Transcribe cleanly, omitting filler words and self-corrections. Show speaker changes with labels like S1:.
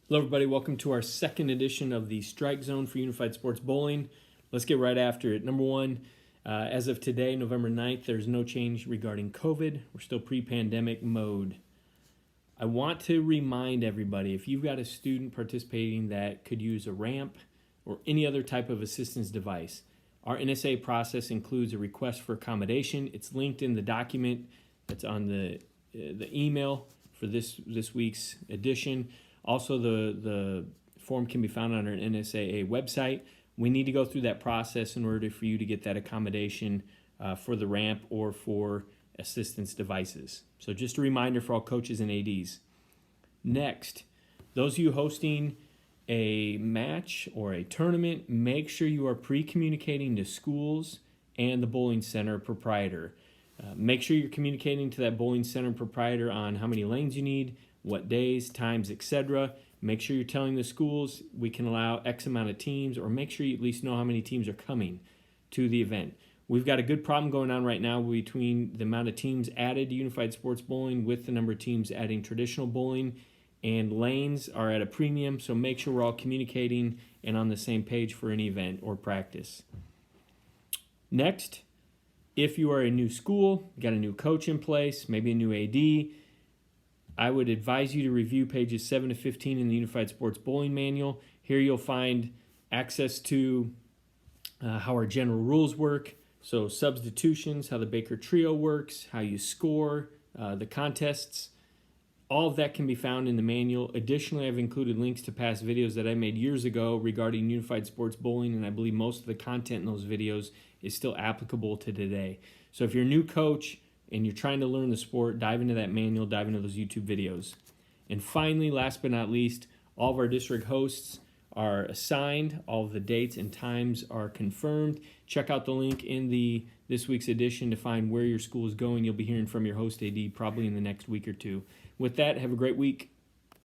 S1: Hello everybody, welcome to our second edition of the Strike Zone for Unified Sports Bowling. Let's get right after it. Number one, as of today, November 9th, there's no change regarding COVID. We're still pre-pandemic mode. I want to remind everybody, if you've got a student participating that could use a ramp or any other type of assistance device, our NSAA process includes a request for accommodation. It's linked in the document that's on the email for this week's edition. Also, the form can be found on our NSAA website. We need to go through that process in order for you to get that accommodation for the ramp or for assistance devices. So just a reminder for all coaches and ADs. Next, those of you hosting a match or a tournament, make sure you are pre-communicating to schools and the bowling center proprietor. Make sure you're communicating to that bowling center proprietor on how many lanes you need, what days, times, etc. Make sure you're telling the schools we can allow X amount of teams, or make sure you at least know how many teams are coming to the event. We've got a good problem going on right now between the amount of teams added to Unified Sports Bowling with the number of teams adding traditional bowling, and lanes are at a premium, so make sure we're all communicating and on the same page for any event or practice. Next, if you are a new school, got a new coach in place, maybe a new AD, I would advise you to review pages 7 to 15 in the Unified Sports Bowling Manual. Here you'll find access to how our general rules work, so substitutions, how the Baker Trio works, how you score, the contests. All of that can be found in the manual. Additionally, I've included links to past videos that I made years ago regarding Unified Sports Bowling, and I believe most of the content in those videos is still applicable to today. So if you're a new coach and you're trying to learn the sport, dive into that manual, dive into those YouTube videos. And finally, last but not least, all of our district hosts are assigned. All of the dates and times are confirmed. Check out the link in this week's edition to find where your school is going. You'll be hearing from your host AD probably in the next week or two. With that, have a great week.